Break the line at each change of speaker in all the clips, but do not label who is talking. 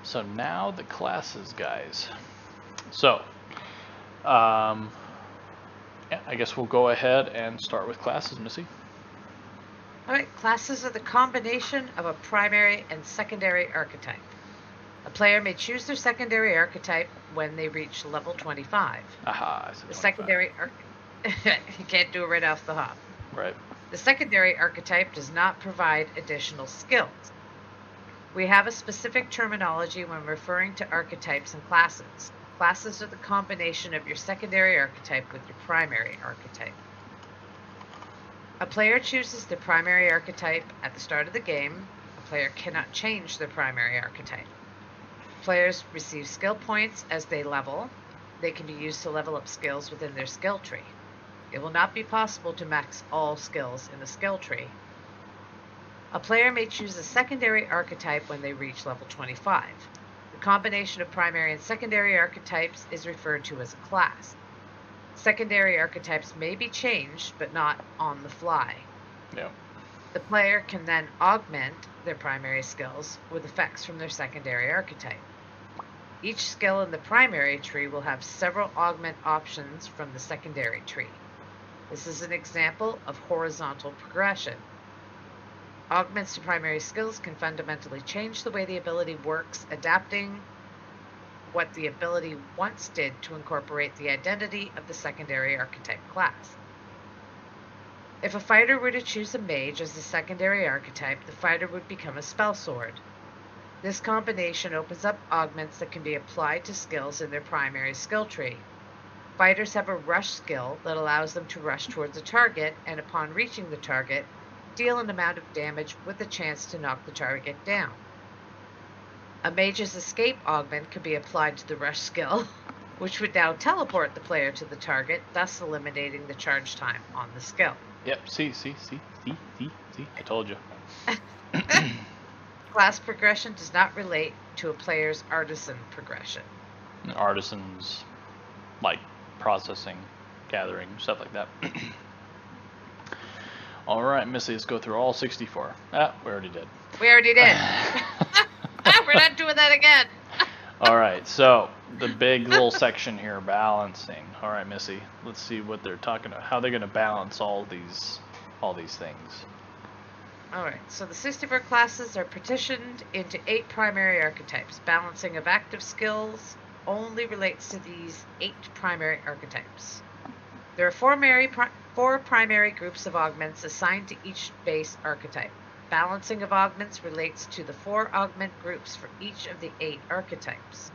So now the classes, guys. So, yeah, I guess we'll go ahead and start with classes, Missy.
Alright, classes are the combination of a primary and secondary archetype. A player may choose their secondary archetype when they reach level 25.
Aha, I said 25.
The secondary you can't do it right off the hop.
Right.
The secondary archetype does not provide additional skills. We have a specific terminology when referring to archetypes and classes. Classes are the combination of your secondary archetype with your primary archetype. A player chooses their primary archetype at the start of the game. A player cannot change their primary archetype. Players receive skill points as they level. They can be used to level up skills within their skill tree. It will not be possible to max all skills in the skill tree. A player may choose a secondary archetype when they reach level 25. The combination of primary and secondary archetypes is referred to as a class. Secondary archetypes may be changed, but not on the fly.
Yeah.
The player can then augment their primary skills with effects from their secondary archetype. Each skill in the primary tree will have several augment options from the secondary tree. This is an example of horizontal progression. Augments to primary skills can fundamentally change the way the ability works, adapting what the ability once did to incorporate the identity of the secondary archetype class. If a fighter were to choose a mage as the secondary archetype, the fighter would become a spell sword. This combination opens up augments that can be applied to skills in their primary skill tree. Fighters have a rush skill that allows them to rush towards a target, and upon reaching the target, deal an amount of damage with a chance to knock the target down. A mage's escape augment could be applied to the rush skill, which would now teleport the player to the target, thus eliminating the charge time on the skill.
Yep, see, I told you.
Class progression does not relate to a player's artisan progression.
Artisans, like processing, gathering, stuff like that. All right, Missy, let's go through all 64. Ah, we already did.
We already did. We're not doing that again.
All right, so the big little section here, balancing. All right, Missy, let's see what they're talking about. How they're going to balance all these things.
All right, so the 64 classes are partitioned into 8 primary archetypes. Balancing of active skills only relates to these 8 primary archetypes. There are 4 primary groups of augments assigned to each base archetype. Balancing of augments relates to the 4 augment groups for each of the 8 archetypes.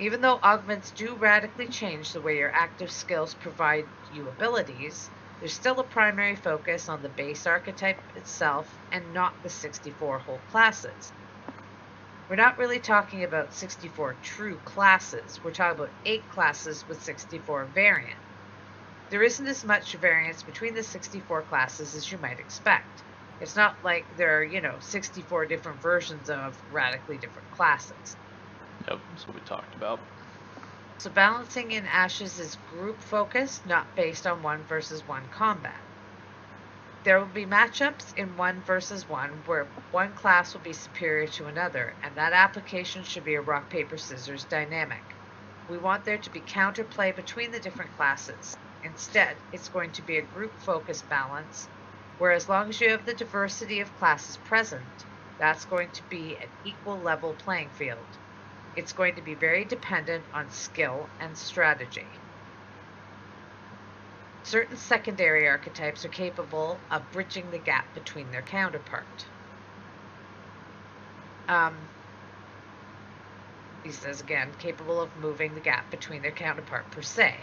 Even though augments do radically change the way your active skills provide you abilities, there's still a primary focus on the base archetype itself and not the 64 whole classes. We're not really talking about 64 true classes. We're talking about 8 classes with 64 variants. There isn't as much variance between the 64 classes as you might expect. It's not like there are, 64 different versions of radically different classes.
Yep, that's what we talked about.
So balancing in Ashes is group focused, not based on 1 versus 1 combat. There will be matchups in 1 versus 1 where one class will be superior to another, and that application should be a rock, paper, scissors dynamic. We want there to be counterplay between the different classes. Instead, it's going to be a group-focused balance, where as long as you have the diversity of classes present, that's going to be an equal level playing field. It's going to be very dependent on skill and strategy. Certain secondary archetypes are capable of bridging the gap between their counterpart. He says again, capable of moving the gap between their counterpart per se.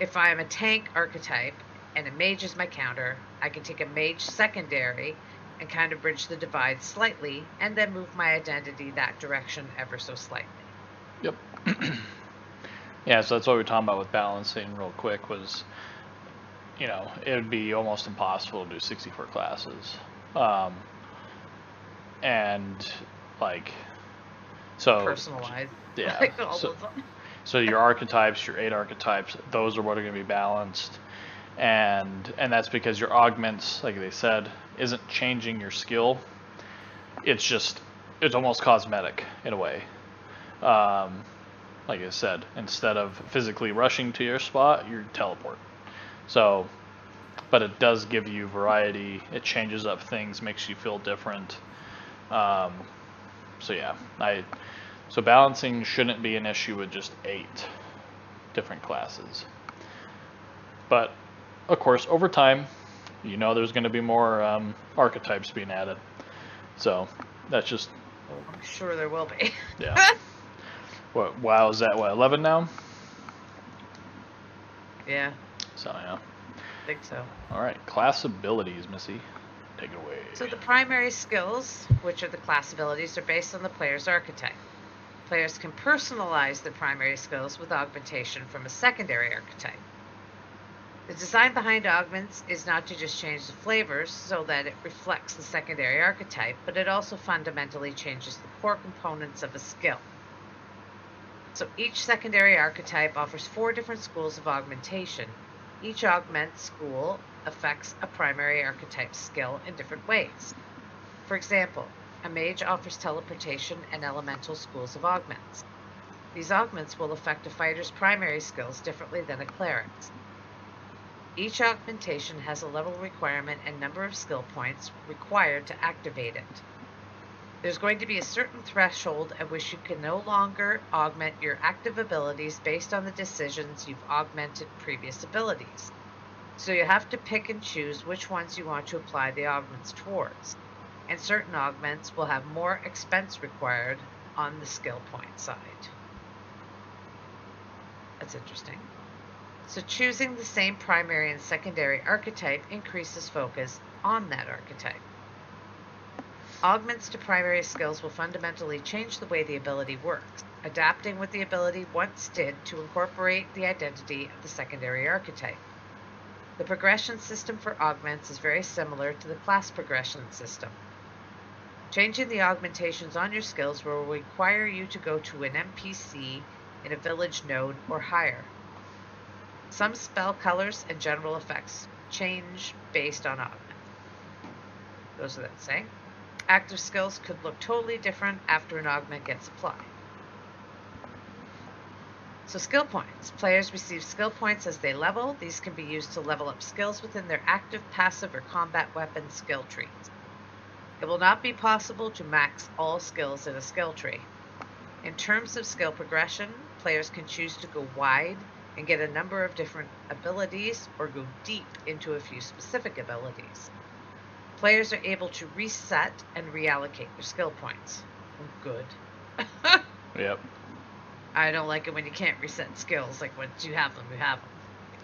If I'm a tank archetype and a mage is my counter, I can take a mage secondary and kind of bridge the divide slightly and then move my identity that direction ever so slightly.
Yep. Yeah, so that's what we were talking about with balancing real quick was, it would be almost impossible to do 64 classes. And so
personalized.
Yeah.
Like all of them.
So your archetypes, your 8 archetypes, those are what are going to be balanced. And that's because your augments, like they said, isn't changing your skill. It's just it's almost cosmetic in a way. Like I said, instead of physically rushing to your spot, you teleport. So, but it does give you variety. It changes up things, makes you feel different. So yeah, so balancing shouldn't be an issue with just 8 different classes. But of course, over time, you know there's going to be more archetypes being added. So that's just.
I'm sure there will be.
Yeah. What? WoW is that? What? 11 now?
Yeah.
So yeah.
I think so.
All right, class abilities, Missy. Take it away.
So the primary skills, which are the class abilities, are based on the player's archetype. Players can personalize their primary skills with augmentation from a secondary archetype. The design behind augments is not to just change the flavors so that it reflects the secondary archetype, but it also fundamentally changes the core components of a skill. So each secondary archetype offers 4 different schools of augmentation. Each augment school affects a primary archetype skill in different ways. For example, a mage offers teleportation and elemental schools of augments. These augments will affect a fighter's primary skills differently than a cleric's. Each augmentation has a level requirement and number of skill points required to activate it. There's going to be a certain threshold at which you can no longer augment your active abilities based on the decisions you've augmented previous abilities. So you have to pick and choose which ones you want to apply the augments towards. And certain augments will have more expense required on the skill point side. That's interesting. So choosing the same primary and secondary archetype increases focus on that archetype. Augments to primary skills will fundamentally change the way the ability works, adapting what the ability once did to incorporate the identity of the secondary archetype. The progression system for augments is very similar to the class progression system. Changing the augmentations on your skills will require you to go to an NPC in a village node or higher. Some spell colors and general effects change based on augment. Goes without saying. Active skills could look totally different after an augment gets applied. So skill points. Players receive skill points as they level. These can be used to level up skills within their active, passive, or combat weapon skill trees. It will not be possible to max all skills in a skill tree. In terms of skill progression, players can choose to go wide and get a number of different abilities or go deep into a few specific abilities. Players are able to reset and reallocate their skill points. Good.
Yep.
I don't like it when you can't reset skills. Like once you have them, you have them.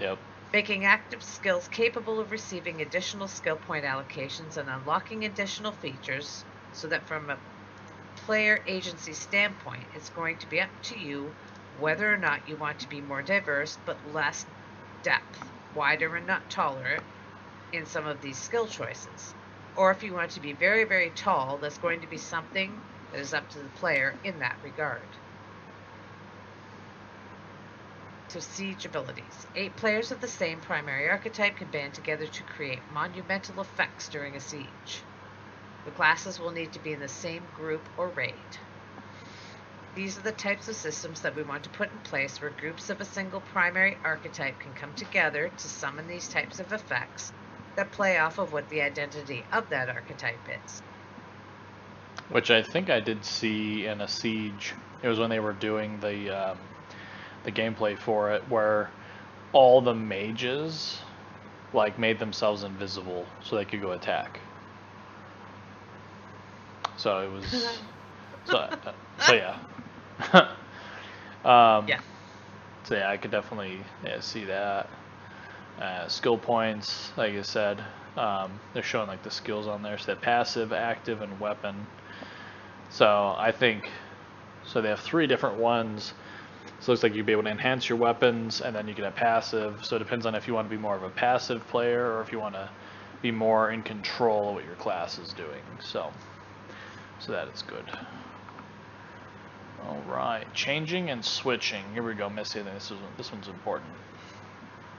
Yep.
Making active skills capable of receiving additional skill point allocations and unlocking additional features so that from a player agency standpoint, it's going to be up to you whether or not you want to be more diverse but less depth, wider and not taller in some of these skill choices. Or if you want to be very, very tall, that's going to be something that is up to the player in that regard. So siege abilities. 8 players of the same primary archetype can band together to create monumental effects during a siege. The classes will need to be in the same group or raid. These are the types of systems that we want to put in place where groups of a single primary archetype can come together to summon these types of effects that play off of what the identity of that archetype is.
Which I think I did see in a siege. It was when they were doing the gameplay for it, where all the mages like made themselves invisible so they could go attack. So it was so yeah.
Yeah.
So yeah, I could definitely see that. Skill points, like I said, they're showing like the skills on there. So they have passive, active, and weapon. So I think so they have 3 different ones. So it looks like you'd be able to enhance your weapons, and then you can have passive. So it depends on if you want to be more of a passive player or if you want to be more in control of what your class is doing. So that is good. All right, changing and switching. Here we go, Missy. I think this one's important.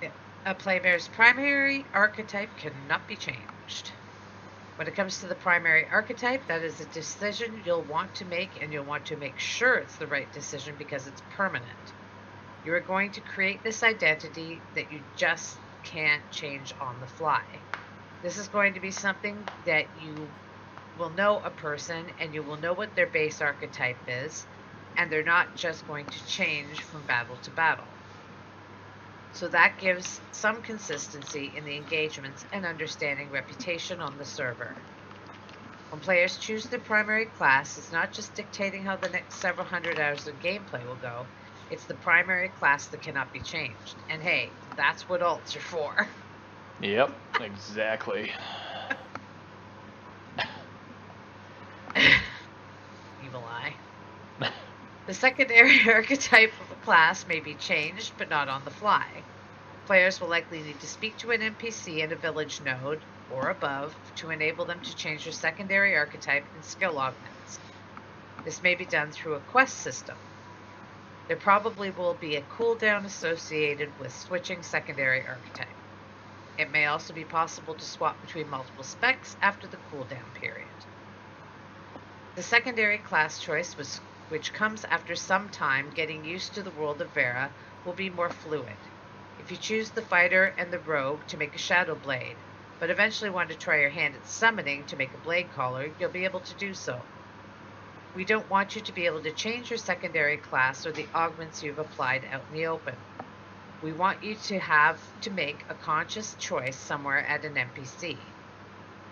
Yeah. A player's primary archetype cannot be changed. When it comes to the primary archetype, that is a decision you'll want to make, and you'll want to make sure it's the right decision because it's permanent. You are going to create this identity that you just can't change on the fly. This is going to be something that you will know a person, and you will know what their base archetype is, and they're not just going to change from battle to battle. So that gives some consistency in the engagements and understanding reputation on the server. When players choose their primary class, it's not just dictating how the next several hundred hours of gameplay will go, it's the primary class that cannot be changed. And hey, that's what alts are for.
Yep, exactly.
Evil eye. The secondary archetype of a class may be changed, but not on the fly. Players will likely need to speak to an NPC in a village node or above to enable them to change their secondary archetype and skill augments. This may be done through a quest system. There probably will be a cooldown associated with switching secondary archetype. It may also be possible to swap between multiple specs after the cooldown period. The secondary class choice, which comes after some time getting used to the world of Vera, will be more fluid. If you choose the fighter and the rogue to make a shadow blade, but eventually want to try your hand at summoning to make a blade caller, you'll be able to do so. We don't want you to be able to change your secondary class or the augments you've applied out in the open. We want you to have to make a conscious choice somewhere at an NPC.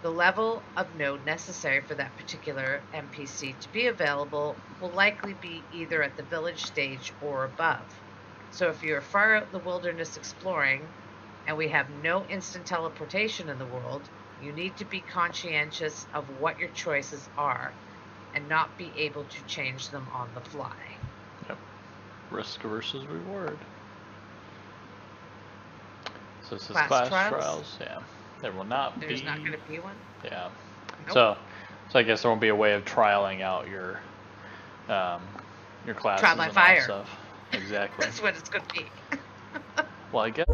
The level of node necessary for that particular NPC to be available will likely be either at the village stage or above. So if you're far out in the wilderness exploring, and we have no instant teleportation in the world, you need to be conscientious of what your choices are, and not be able to change them on the fly.
Yep. Risk versus reward. So this is class trials. Yeah. There will not
There's not going to be one?
Yeah.
Nope.
So I guess there won't be a way of trialing out your classes
Trial by
and
fire.
all stuff. Exactly.
That's what it's going to be.
Well, I guess